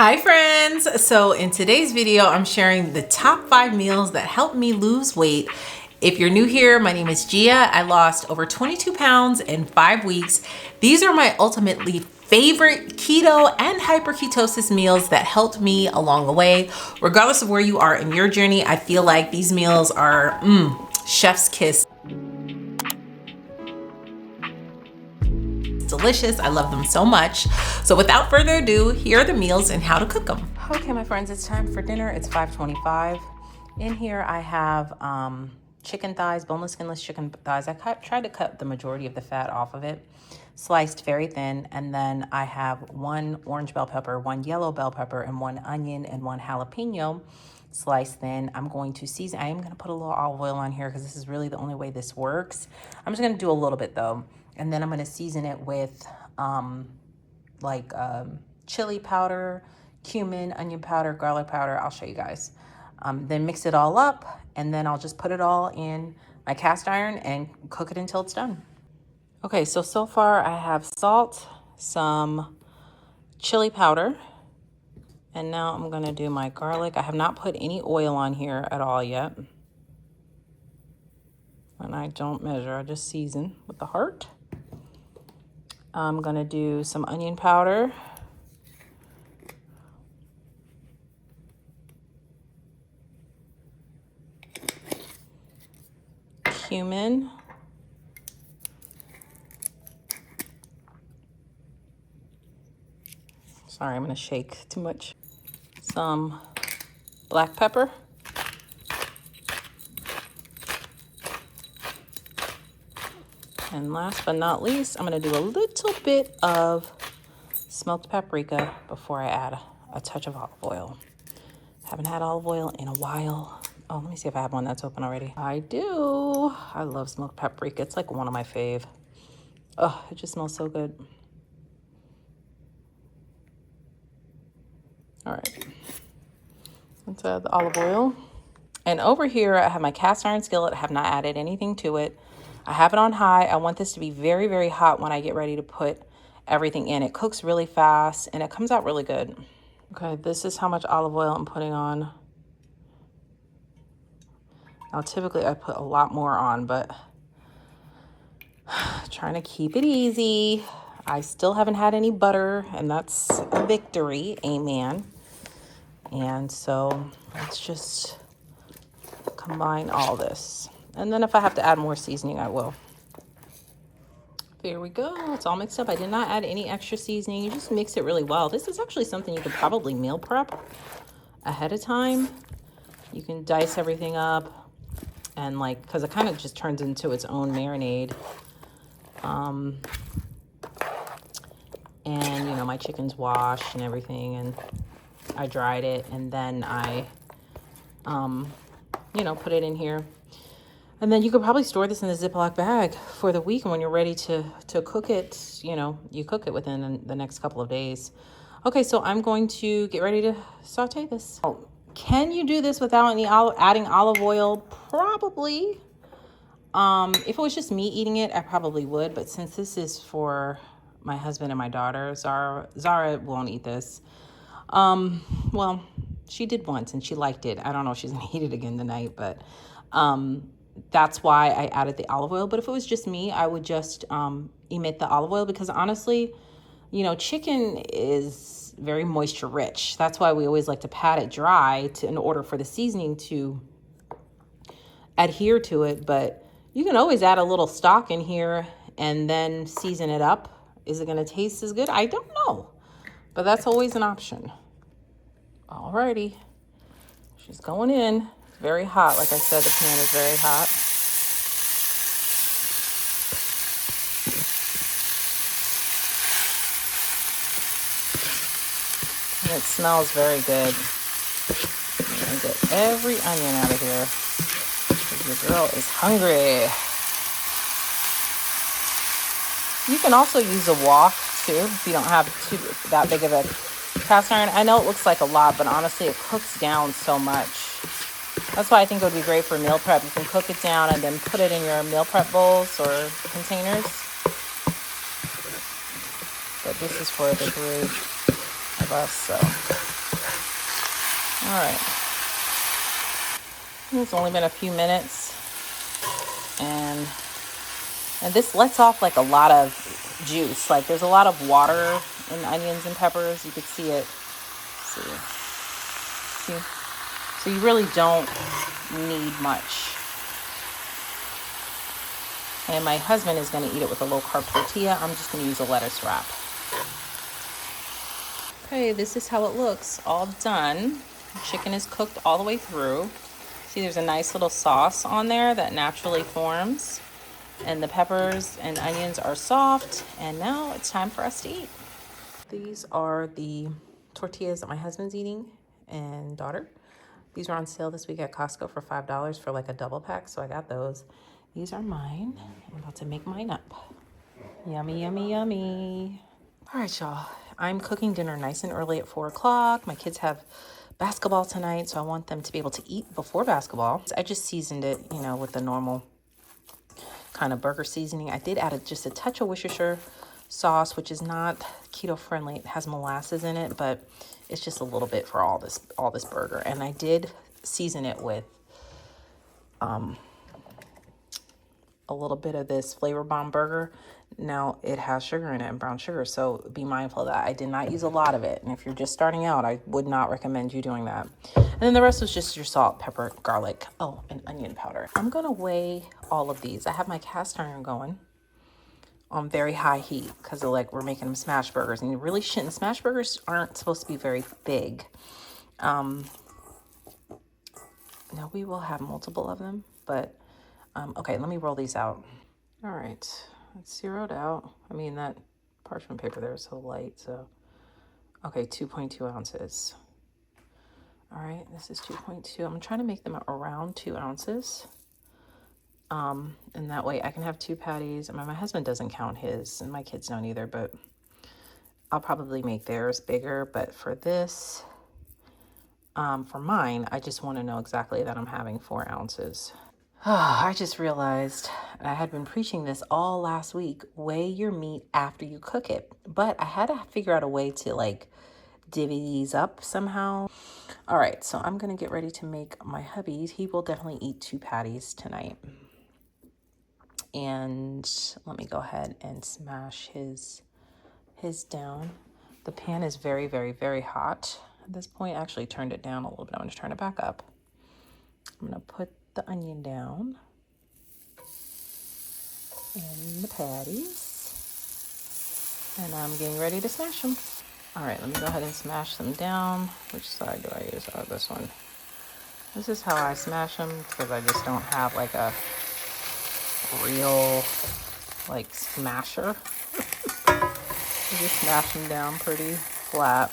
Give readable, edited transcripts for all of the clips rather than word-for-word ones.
Hi friends! So in today's video, I'm sharing the top 5 meals that helped me lose weight. If you're new here, my name is Gia. I lost over 22 pounds in 5 weeks. These are my ultimately favorite keto and hyper ketosis meals that helped me along the way. Regardless of where you are in your journey, I feel like these meals are chef's kiss. Delicious. I love them so much. So without further ado, here are the meals and how to cook them. Okay, my friends, it's time for dinner. It's 5:25. In here I have chicken thighs, boneless, skinless chicken thighs. I tried to cut the majority of the fat off of it, sliced very thin. And then I have 1 orange bell pepper, 1 yellow bell pepper, and 1 onion and 1 jalapeno sliced thin. I'm going to season. I am going to put a little olive oil on here because this is really the only way this works. I'm just going to do a little bit though. And then I'm going to season it with chili powder, cumin, onion powder, garlic powder. I'll show you guys. Then mix it all up, and then I'll just put it all in my cast iron and cook it until it's done. Okay, so far I have salt, some chili powder, and now I'm going to do my garlic. I have not put any oil on here at all yet. And I don't measure, I just season with the heart. I'm going to do some onion powder. Cumin. Sorry, I'm going to shake too much. Some black pepper. And last but not least, I'm going to do a little bit of smoked paprika before I add a touch of olive oil. Haven't had olive oil in a while. Oh, let me see if I have one that's open already. I do. I love smoked paprika. It's like one of my fave. Oh, it just smells so good. All right. Let's add the olive oil. And over here, I have my cast iron skillet. I have not added anything to it. I have it on high. I want this to be very, very hot when I get ready to put everything in. It cooks really fast and it comes out really good. Okay, this is how much olive oil I'm putting on. Now, typically I put a lot more on, but trying to keep it easy. I still haven't had any butter, and that's a victory. Amen. And so let's just combine all this. And then if I have to add more seasoning, I will. There we go. It's all mixed up. I did not add any extra seasoning. You just mix it really well. This is actually something you could probably meal prep ahead of time. You can dice everything up and because it kind of just turns into its own marinade. And, my chicken's washed and everything, and I dried it, and then I, put it in here. And then you could probably store this in a Ziploc bag for the week, and when you're ready to cook it, you cook it within the next couple of days. Okay, so I'm going to get ready to saute this. Oh, can you do this without adding olive oil? Probably. If it was just me eating it, I probably would, but since this is for my husband and my daughter, Zara won't eat this. Well, she did once and she liked it. I don't know if she's gonna eat it again tonight, but that's why I added the olive oil. But if it was just me, I would just emit the olive oil, because honestly, chicken is very moisture rich. That's why we always like to pat it dry in order for the seasoning to adhere to it. But you can always add a little stock in here and then season it up. Is it going to taste as good? I don't know, but that's always an option. Alrighty, she's going in. It's very hot. Like I said, the pan is very hot. And it smells very good. I'm going to get every onion out of here, because your girl is hungry. You can also use a wok too if you don't have that big of a cast iron. I know it looks like a lot, but honestly, it cooks down so much. That's why I think it would be great for meal prep. You can cook it down and then put it in your meal prep bowls or containers. But this is for the fridge. I of us, so. All right. It's only been a few minutes, and this lets off like a lot of juice. Like there's a lot of water in onions and peppers. You could see it. See? So you really don't need much. And my husband is going to eat it with a low-carb tortilla. I'm just going to use a lettuce wrap. Okay, this is how it looks, all done. The chicken is cooked all the way through. See, there's a nice little sauce on there that naturally forms. And the peppers and onions are soft. And now it's time for us to eat. These are the tortillas that my husband's eating and daughter. These were on sale this week at Costco for $5 for like a double pack, so I got those. These are mine. I'm about to make mine up. Yummy, yummy, yummy. All right, y'all. I'm cooking dinner nice and early at 4 o'clock. My kids have basketball tonight, so I want them to be able to eat before basketball. I just seasoned it, with the normal kind of burger seasoning. I did add just a touch of Worcestershire sauce, which is not keto friendly. It has molasses in it, but it's just a little bit for all this burger. And I did season it with a little bit of this Flavor Bomb burger. Now it has sugar in it and brown sugar, so be mindful of that. I did not use a lot of it, and if you're just starting out, I would not recommend you doing that. And then the rest was just your salt, pepper, garlic, and onion powder. I'm gonna weigh all of these. I have my cast iron going on very high heat because we're making them smash burgers, and you really shouldn't. Smash burgers aren't supposed to be very big. Now we will have multiple of them, but okay, let me roll these out. All right, it's zeroed out. That parchment paper there is so light, so. Okay, 2.2 ounces. All right, this is 2.2. I'm trying to make them around 2 ounces. And that way I can have 2 patties. My husband doesn't count his, and my kids don't either, but I'll probably make theirs bigger. But for this, for mine, I just want to know exactly that I'm having 4 ounces. I just realized, and I had been preaching this all last week, weigh your meat after you cook it. But I had to figure out a way to divvy these up somehow. All right, so I'm going to get ready to make my hubby. He will definitely eat 2 patties tonight. And let me go ahead and smash his down. The pan is very, very, very hot. At this point, I actually turned it down a little bit. I'm going to turn it back up. I'm going to put the onion down and the patties, and I'm getting ready to smash them. All right, let me go ahead and smash them down. Which side do I use? Oh, this one. This is how I smash them because I just don't have a real smasher. I just smash them down pretty flat.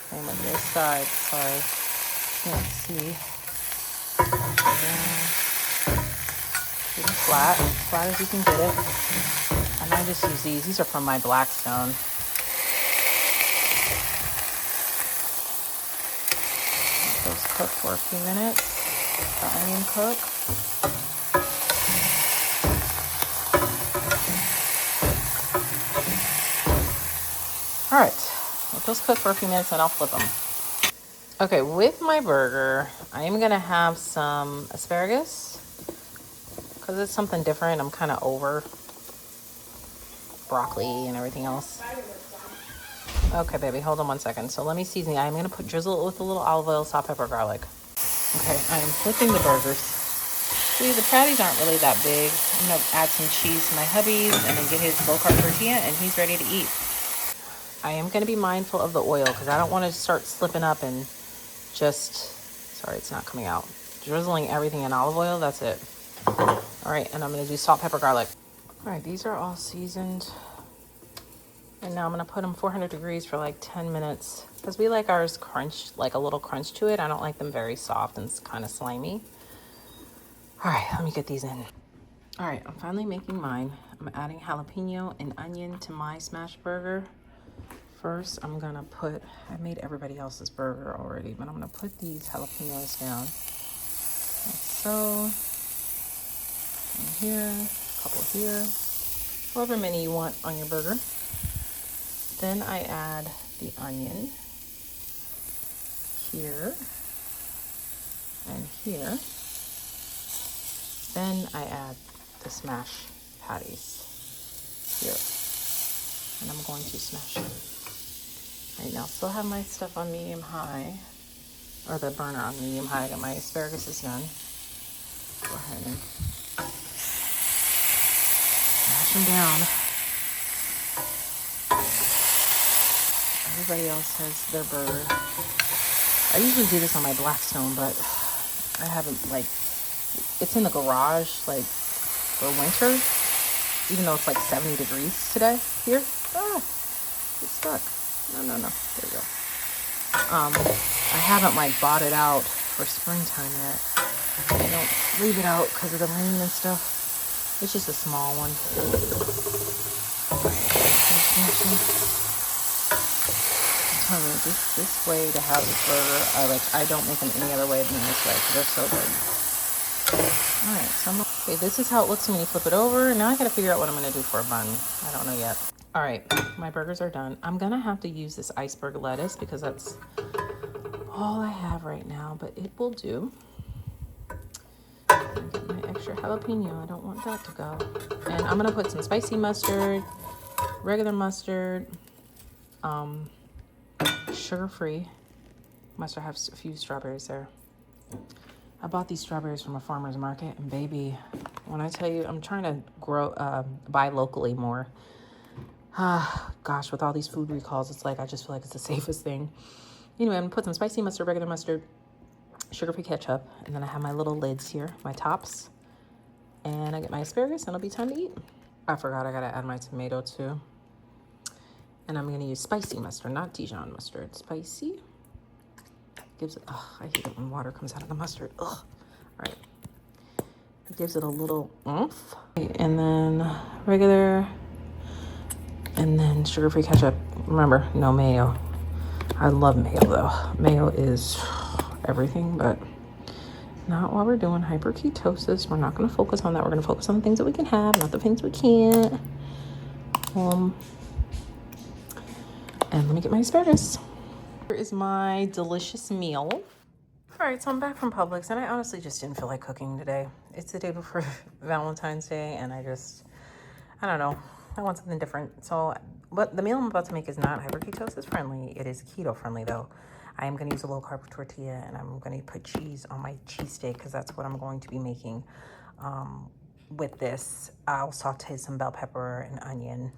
Same on this side. Sorry, can't see. Pretty flat as you can get it. And I just use these. These are from my Blackstone. Let those cook for a few minutes. The onion cook. All right, let those cook for a few minutes and I'll flip them. Okay, with my burger, I am gonna have some asparagus because it's something different. I'm kind of over broccoli and everything else. Okay, baby, hold on one second. So let me season it. I'm gonna drizzle it with a little olive oil, salt, pepper, garlic. Okay, I am flipping the burgers. See, the patties aren't really that big. I'm gonna add some cheese to my hubby's and then get his low-carb tortilla, and he's ready to eat. I am gonna be mindful of the oil because I don't want to start slipping up and sorry, it's not coming out. Drizzling everything in olive oil, that's it. All right, and I'm gonna do salt, pepper, garlic. All right, these are all seasoned. And now I'm gonna put them 400 degrees for 10 minutes because we like ours crunched, a little crunch to it. I don't like them very soft and kind of slimy. All right, let me get these in. All right, I'm finally making mine. I'm adding jalapeno and onion to my smash burger. First, I'm gonna I made everybody else's burger already, but I'm gonna put these jalapenos down. Like so. And here, a couple here. However many you want on your burger. Then I add the onion here and here. Then I add the smash patties here. And I'm going to smash them. All right, now still have my stuff on medium high, or the burner on medium high. I got my asparagus is done. Go ahead and smash them down. Everybody else has their burger. I usually do this on my Blackstone, but I haven't, like, it's in the garage, like, for winter, even though it's like 70 degrees today here. It's stuck. No. There we go. I haven't, like, bought it out for springtime yet. I don't leave it out because of the rain and stuff. It's just a small one. I'm telling you, this way to have this burger, I don't make them any other way than this way because they're so good. All right, so okay, this is how it looks when you flip it over. Now I got to figure out what I'm going to do for a bun. I don't know yet. All right, my burgers are done. I'm going to have to use this iceberg lettuce because that's all I have right now, but it will do. Get my extra jalapeno. I don't want that to go. And I'm going to put some spicy mustard, regular mustard, sugar-free. Mustard have a few strawberries there. I bought these strawberries from a farmer's market, and baby, when I tell you, I'm trying to buy locally more. Gosh, with all these food recalls, it's like, I just feel like it's the safest thing. Anyway, I'm gonna put some spicy mustard, regular mustard, sugar-free ketchup, and then I have my little lids here, my tops, and I get my asparagus, and it'll be time to eat. I forgot I gotta add my tomato too. And I'm gonna use spicy mustard, not Dijon mustard, spicy. Gives it, I hate it when water comes out of the mustard. All right. It gives it a little oomph. And then regular, and then sugar-free ketchup. Remember, no mayo. I love mayo though. Mayo is everything, but not while we're doing hyper ketosis. We're not gonna focus on that. We're gonna focus on the things that we can have, not the things we can't. And let me get my asparagus. Here is my delicious meal. All right, so I'm back from Publix, and I honestly just didn't feel like cooking today. It's the day before Valentine's Day, and I don't know, I want something different. So, but the meal I'm about to make is not hyper ketosis friendly. It is keto friendly though. I am gonna use a low carb tortilla, and I'm gonna put cheese on my cheesesteak because that's what I'm going to be making with this. I'll saute some bell pepper and onion,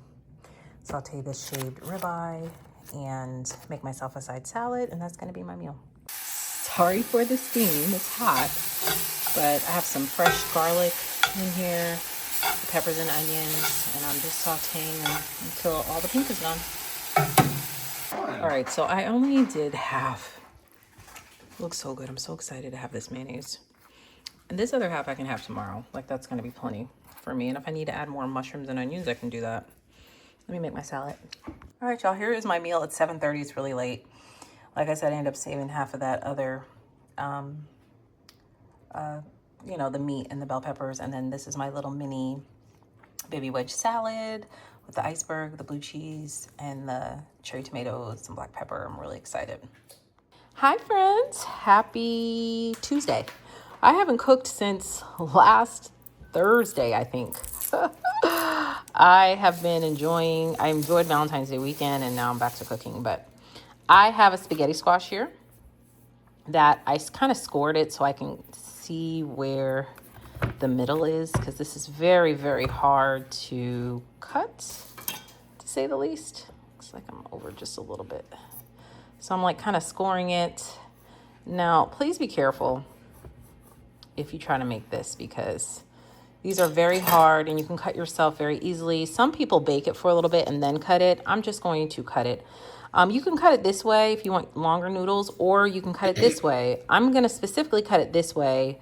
saute this shaved ribeye, and make myself a side salad, and that's gonna be my meal. Sorry for the steam, it's hot, but I have some fresh garlic in here, the peppers and onions, and I'm just sauteing them until all the pink is gone. All right, so I only did half. Looks so good. I'm so excited to have this mayonnaise. And this other half I can have tomorrow. Like, that's gonna be plenty for me. And if I need to add more mushrooms and onions, I can do that. Let me make my salad. All right, y'all, here is my meal at 7:30. It's really late. Like I said, I ended up saving half of that other, the meat and the bell peppers. And then this is my little mini baby wedge salad with the iceberg, the blue cheese, and the cherry tomatoes and black pepper. I'm really excited. Hi, friends. Happy Tuesday. I haven't cooked since last Thursday, I think. I enjoyed Valentine's Day weekend, and now I'm back to cooking. But I have a spaghetti squash here that I kind of scored it so I can see where the middle is, because this is very, very hard to cut, to say the least. Looks like I'm over just a little bit. So I'm like kind of scoring it. Now, please be careful if you try to make this, because these are very hard and you can cut yourself very easily. Some people bake it for a little bit and then cut it. I'm just going to cut it. You can cut it this way if you want longer noodles, or you can cut it this way. I'm going to specifically cut it this way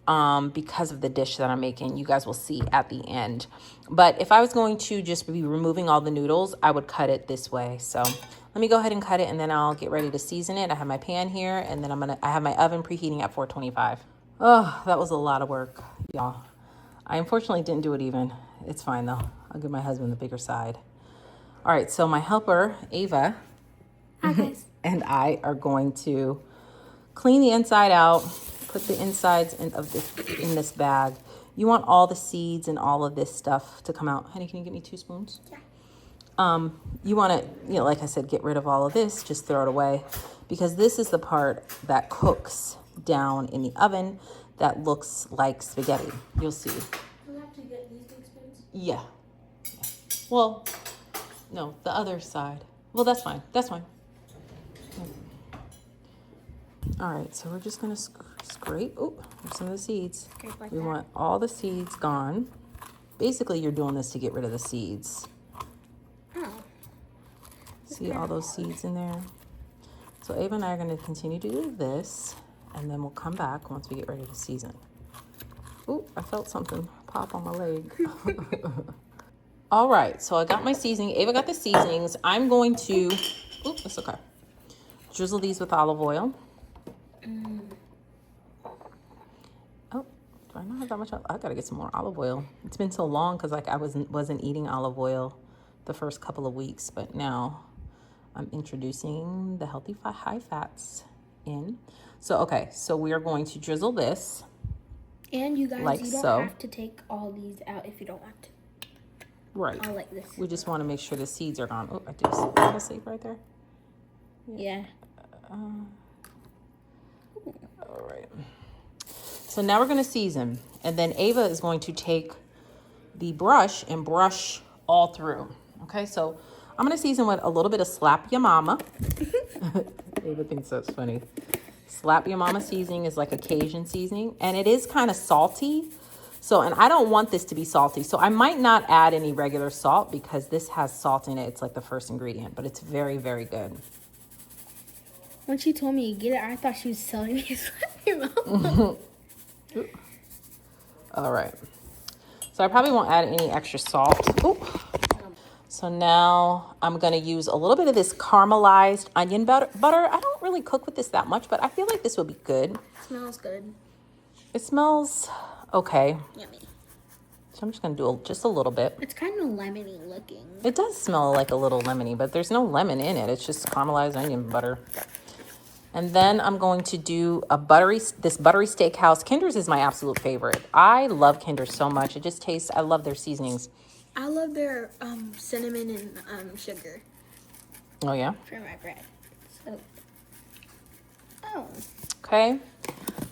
because of the dish that I'm making. You guys will see at the end. But if I was going to just be removing all the noodles, I would cut it this way. So let me go ahead and cut it, and then I'll get ready to season it. I have my pan here, and then I have my oven preheating at 425. Oh, that was a lot of work, y'all. I unfortunately didn't do it even. It's fine though. I'll give my husband the bigger side. All right, so my helper, Ava, Hi, guys. and I are going to clean the inside out, put the insides in this bag. You want all the seeds and all of this stuff to come out. Honey, can you give me 2 spoons? Yeah. You want to, like I said, get rid of all of this, just throw it away, because this is the part that cooks down in the oven that looks like spaghetti. You'll see. Do we have to get these big spoons? Yeah. Well, no, the other side. Well, that's fine. That's fine. All right, so we're just going to scrape. Oh, there's some of the seeds. Scrape like We that. want all the seeds gone. Basically, you're doing this to get rid of the seeds. Oh. See all those seeds in there? So Ava and I are going to continue to do this, and then we'll come back once we get ready to season. Ooh, I felt something pop on my leg. All right, so I got my seasoning. Ava got the seasonings. I'm going to, ooh, that's okay. Drizzle these with olive oil. Oh, do I not have that much? I gotta get some more olive oil. It's been so long because like I wasn't eating olive oil the first couple of weeks, but now I'm introducing the healthy high fats in. So okay, so we are going to drizzle this. And you guys, Like you don't so. have to take all these out if you don't want to. Right. I like this. We just want to make sure the seeds are gone. Oh, I do see a little seed right there. Yeah. All right. So now we're going to season, and then Ava is going to take the brush and brush all through. Okay, so I'm going to season with a little bit of Slap Ya Mama. Ava thinks that's funny. Slap Ya Mama seasoning is like a Cajun seasoning, and it is kind of salty. So, and I don't want this to be salty, so I might not add any regular salt because this has salt in it. It's like the first ingredient, but it's very, very good. When she told me to get it, I thought she was selling me Slap Ya Mama. All right. So I probably won't add any extra salt. Ooh. So now I'm going to use a little bit of this caramelized onion butter. I don't really cook with this that much, but I feel like this would be good. Smells good. It smells okay. Yummy. So I'm just going to do just a little bit. It's kind of lemony looking. It does smell like a little lemony, but there's no lemon in it. It's just caramelized onion butter. And then I'm going to do this buttery steakhouse. Kinder's is my absolute favorite. I love Kinder's so much. It just tastes, I love their seasonings. I love their cinnamon and sugar Oh, yeah? for my bread. So, oh. Okay.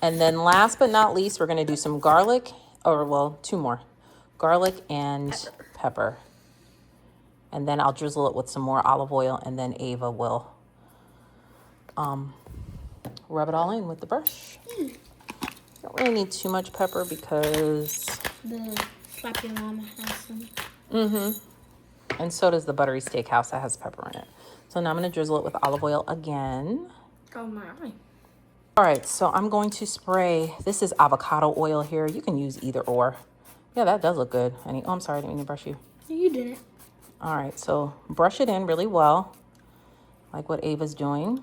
And then last but not least, we're going to do some garlic, or well, 2 more. Garlic and pepper. And then I'll drizzle it with some more olive oil, and then Ava will rub it all in with the brush. Don't really need too much pepper because The Slap Ya Mama has some. and so does the buttery steakhouse that has pepper in it. So now I'm going to drizzle it with olive oil again. Oh my. All right, so I'm going to spray. This is avocado oil here. You can use either or. Yeah, that does look good, honey. Oh, I'm sorry, I didn't mean to brush you. You didn't. All right, so brush it in really well, like what Ava's doing.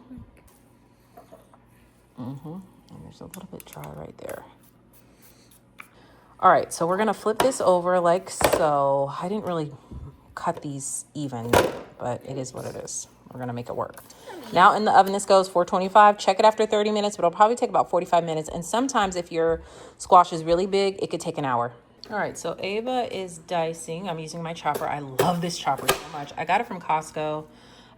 And there's a little bit dry right there. All right, so we're gonna flip this over like so. I didn't really cut these even, but it is what it is. We're gonna make it work. Now in the oven, this goes 425. Check it after 30 minutes, but it'll probably take about 45 minutes. And sometimes if your squash is really big, it could take an hour. All right, so Ava is dicing. I'm using my chopper. I love this chopper so much. I got it from Costco.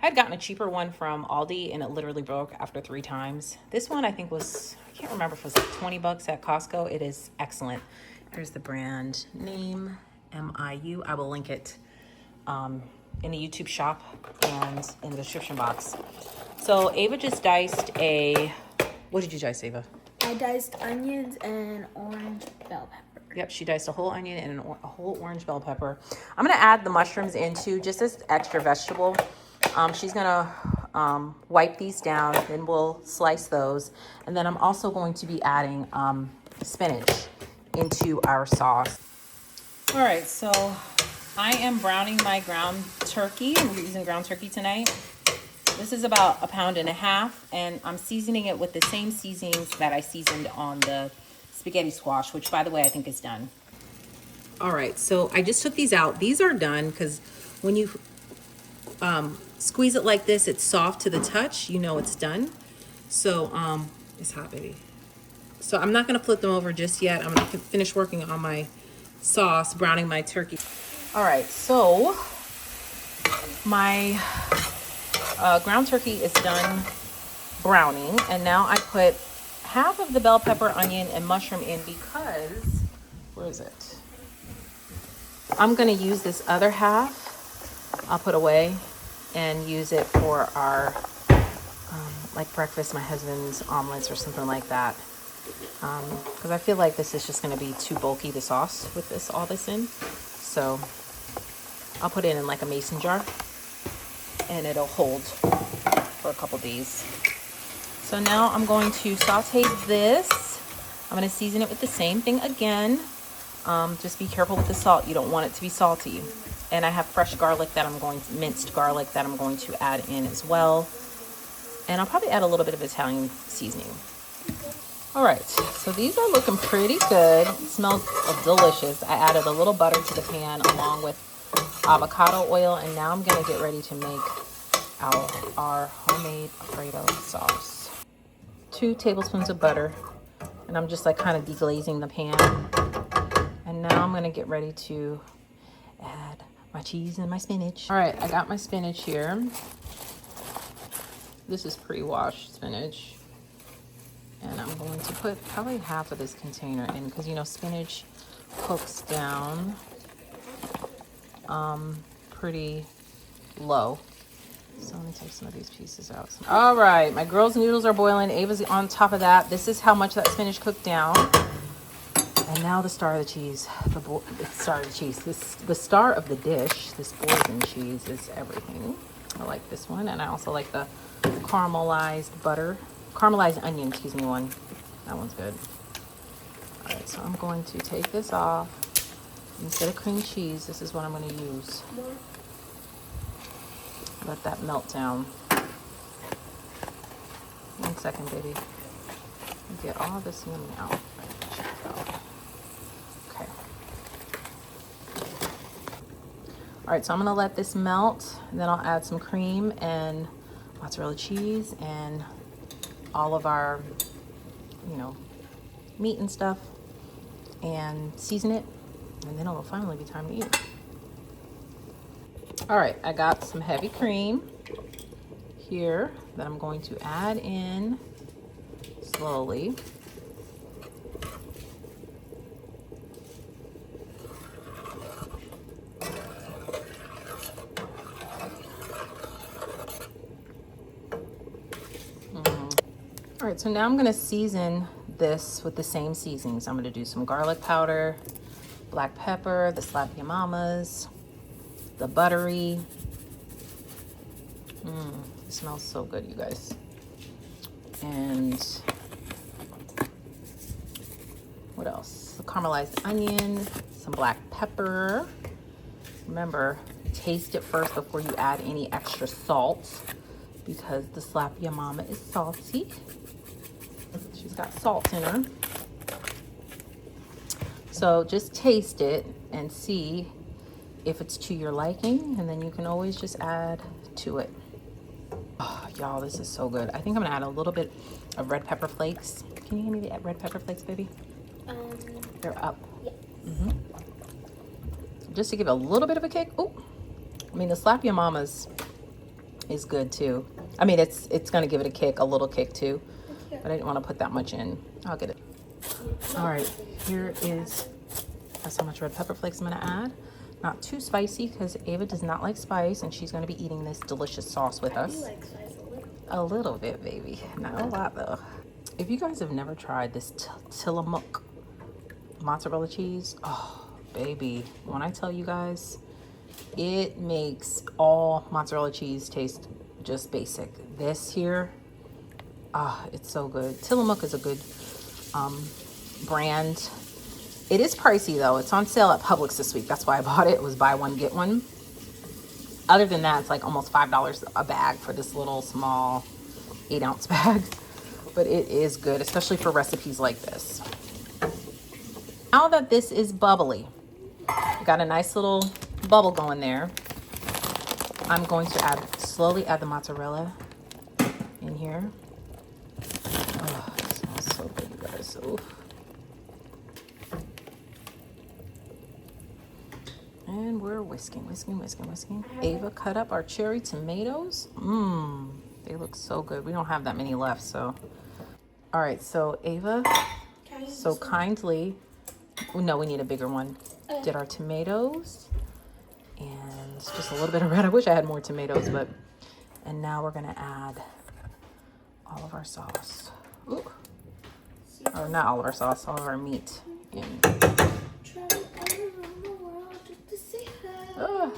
I had gotten a cheaper one from Aldi, and it literally broke after 3 times. This one I think was, I can't remember if it was like 20 bucks at Costco. It is excellent. Here's the brand name, MIU. I will link it in the YouTube shop and in the description box. So Ava just diced what did you dice, Ava? I diced onions and orange bell pepper. Yep, she diced a whole onion and a whole orange bell pepper. I'm gonna add the mushrooms into just as extra vegetable. She's gonna wipe these down, then we'll slice those. And then I'm also going to be adding spinach into our sauce. All right, so I am browning my ground turkey. I'm using ground turkey tonight. This is about 1.5 pounds, and I'm seasoning it with the same seasonings that I seasoned on the spaghetti squash, which by the way, I think is done. All right, so I just took these out. These are done because when you squeeze it like this, it's soft to the touch, you know it's done. So it's hot, baby. So I'm not gonna flip them over just yet. I'm gonna finish working on my sauce, browning my turkey. All right, so my ground turkey is done browning, and now I put half of the bell pepper, onion, and mushroom in because, where is it? I'm gonna use this other half, I'll put away and use it for our like breakfast, my husband's omelets or something like that. Because I feel like this is just gonna be too bulky, the sauce with this, all this in. So I'll put it in like a mason jar and it'll hold for a couple days. So now I'm going to saute this. I'm gonna season it with the same thing again. Just be careful with the salt. You don't want it to be salty. And I have fresh garlic that minced garlic that I'm going to add in as well. And I'll probably add a little bit of Italian seasoning. All right, so these are looking pretty good. It smells delicious. I added a little butter to the pan along with avocado oil, and now I'm gonna get ready to make our homemade Alfredo sauce. 2 tablespoons of butter, and I'm just like kind of deglazing the pan. And now I'm gonna get ready to add my cheese and my spinach. All right, I got my spinach here. This is pre-washed spinach. And I'm going to put probably half of this container in because, you know, spinach cooks down pretty low. So let me take some of these pieces out. All right, my girls' noodles are boiling. Ava's on top of that. This is how much that spinach cooked down. And now the star of the cheese. The star of the cheese. The star of the dish. This bourguignon cheese is everything. I like this one, and I also like the caramelized onion, excuse me, one. That one's good. All right, so I'm going to take this off. Instead of cream cheese, this is what I'm going to use. Let that melt down. 1 second, baby. Get all this yummy out. Okay. All right, so I'm gonna let this melt, and then I'll add some cream and mozzarella cheese and all of our, you know, meat and stuff, and season it, and then it'll finally be time to eat. All right, I got some heavy cream here that I'm going to add in slowly. All right, so now I'm gonna season this with the same seasonings. I'm gonna do some garlic powder, black pepper, the Slap Ya Mamas, the buttery. It smells so good, you guys. And what else? The caramelized onion, some black pepper. Remember, taste it first before you add any extra salt because the Slap Ya Mama is salty. She's got salt in her. So just taste it and see if it's to your liking, and then you can always just add to it. Oh, y'all, this is so good. I think I'm gonna add a little bit of red pepper flakes. Can you give me the red pepper flakes, baby? They're up. Yeah. Just to give it a little bit of a kick. Oh, I mean, the Slap Ya Mamas is good too. I mean, it's gonna give it a kick, a little kick too. But I didn't want to put that much in. I'll get it. All right, that's how much red pepper flakes I'm gonna add. Not too spicy because Ava does not like spice, and she's gonna be eating this delicious sauce with us. I do like spice a little. A little bit, baby. Not a lot though. If you guys have never tried this Tillamook mozzarella cheese, oh baby, when I tell you guys, it makes all mozzarella cheese taste just basic. This here, it's so good. Tillamook is a good brand. It is pricey though. It's on sale at Publix this week. That's why I bought it. It was buy one, get one. Other than that, it's like almost $5 a bag for this little small 8-ounce bag. But it is good, especially for recipes like this. Now that this is bubbly, got a nice little bubble going there, I'm going to add slowly add the mozzarella in here. Oh, it smells so good, you guys. Oof. And we're whisking. Ava cut up our cherry tomatoes. They look so good. We don't have that many left, so. All right, so Ava so kindly, no, we need a bigger one, did our tomatoes. And just a little bit of red. I wish I had more tomatoes, but. And now we're gonna add all of our sauce. Ooh. Or not all of our sauce, all of our meat in. All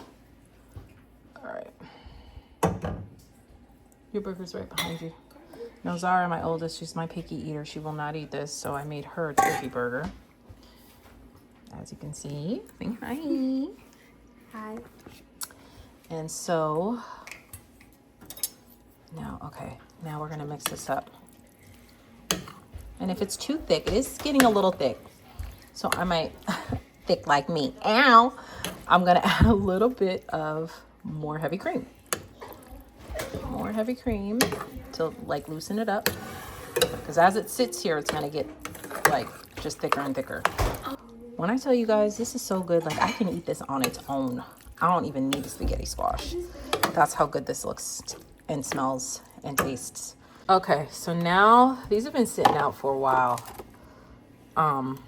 right. Your burger's right behind you. Now Zara, my oldest, she's my picky eater. She will not eat this, so I made her a turkey burger. As you can see. Say hi. Hi. And so now, okay, now we're gonna mix this up. And if it's too thick, it is getting a little thick. So I might, thick like me, ow, I'm gonna add a little bit of more heavy cream. More heavy cream to like loosen it up. Because as it sits here, it's gonna get like just thicker and thicker. When I tell you guys, this is so good, like I can eat this on its own. I don't even need the spaghetti squash. That's how good this looks and smells and tastes. Okay, so now these have been sitting out for a while. Okay,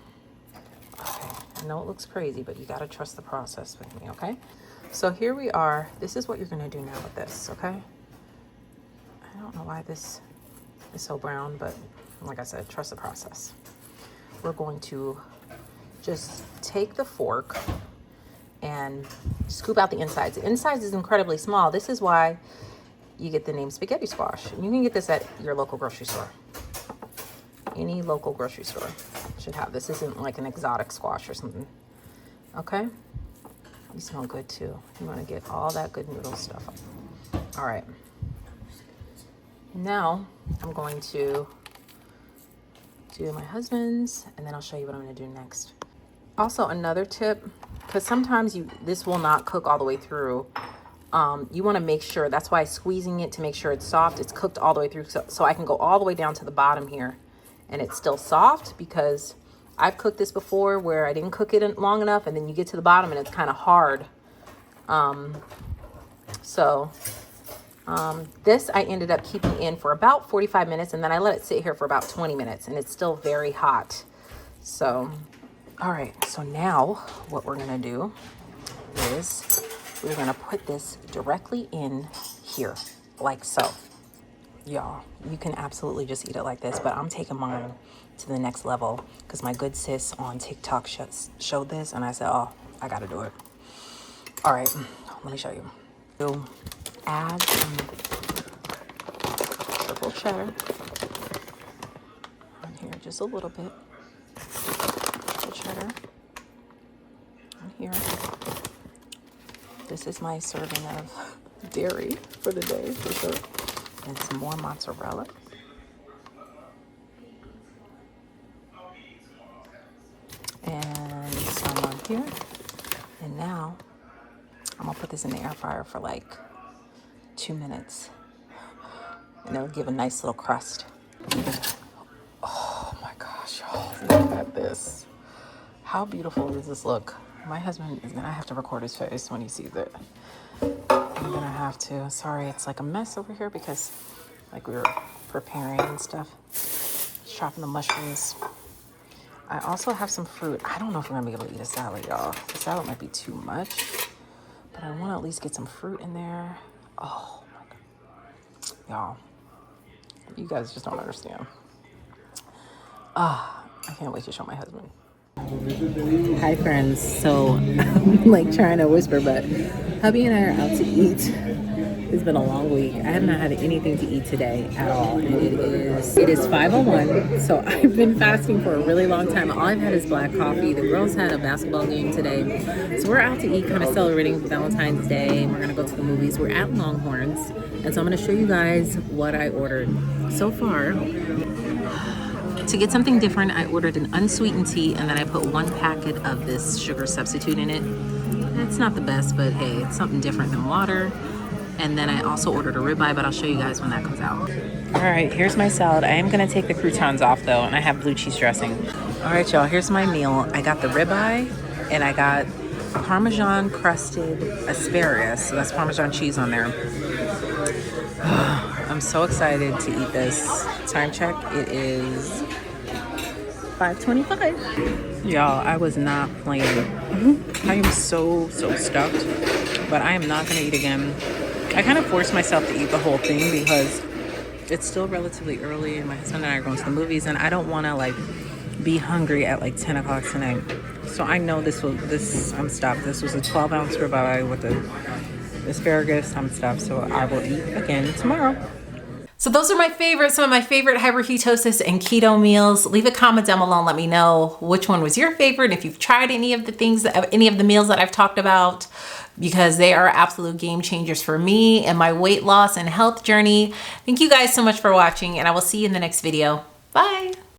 I know it looks crazy, but you gotta trust the process with me, okay? So here we are. This is what you're gonna do now with this, okay? I don't know why this is so brown, but like I said, trust the process. We're going to just take the fork and scoop out the insides. The insides is incredibly small. This is why you get the name spaghetti squash. And you can get this at your local grocery store. Any local grocery store should have. This isn't like an exotic squash or something. Okay? You smell good too. You want to get all that good noodle stuff up. All right. Now I'm going to do my husband's, and then I'll show you what I'm going to do next. Also, another tip, because sometimes this will not cook all the way through. You want to make sure, that's why squeezing it to make sure it's soft, it's cooked all the way through, so I can go all the way down to the bottom here and it's still soft, because I've cooked this before where I didn't cook it long enough and then you get to the bottom and it's kind of hard. This I ended up keeping in for about 45 minutes and then I let it sit here for about 20 minutes and it's still very hot. So, all right, so now what we're gonna do is we're gonna put this directly in here, like so. Y'all, you can absolutely just eat it like this, but I'm taking mine to the next level because my good sis on TikTok showed this and I said, oh, I gotta do it. All right, let me show you. So add some triple cheddar on here, just a little bit. Triple cheddar on here. This is my serving of dairy for the day, for sure. And some more mozzarella. And some on here. And now, I'm gonna put this in the air fryer for like 2 minutes. And it'll give a nice little crust. Oh my gosh, y'all, look at this. How beautiful does this look? My husband is gonna have to record his face when he sees it. I'm gonna have to. Sorry, it's like a mess over here because like we were preparing and stuff. Chopping the mushrooms. I also have some fruit. I don't know if we're gonna be able to eat a salad, y'all. The salad might be too much, but I wanna at least get some fruit in there. Oh my God. Y'all, you guys just don't understand. I can't wait to show my husband. Hi friends, so I'm like trying to whisper, but hubby and I are out to eat. It's been a long week. I have not had anything to eat today at all, and it is 5:01, so I've been fasting for a really long time. All I've had is black coffee. The girls had a basketball game today, so we're out to eat, kind of celebrating Valentine's Day. We're gonna go to the movies. We're at Longhorns, and so I'm gonna show you guys what I ordered so far. To get something different, I ordered an unsweetened tea, and then I put 1 packet of this sugar substitute in it. It's not the best, but hey, it's something different than water. And then I also ordered a ribeye, but I'll show you guys when that comes out. All right, here's my salad. I am gonna take the croutons off though, and I have blue cheese dressing. All right, y'all, here's my meal. I got the ribeye, and I got Parmesan crusted asparagus. So that's Parmesan cheese on there. I'm so excited to eat this. Time check, it is 5:25. Y'all, I was not playing. I am so stuffed, but I am not gonna eat again. I kind of forced myself to eat the whole thing because it's still relatively early and my husband and I are going to the movies, and I don't want to like be hungry at like 10 o'clock tonight. So I know I'm stuffed. This was a 12-ounce ribeye with the asparagus. I'm stuffed, so I will eat again tomorrow. So those are my favorites, some of my favorite hyper ketosis and keto meals. Leave a comment down below and let me know which one was your favorite, if you've tried any of the meals that I've talked about, because they are absolute game changers for me and my weight loss and health journey. Thank you guys so much for watching, and I will see you in the next video. Bye.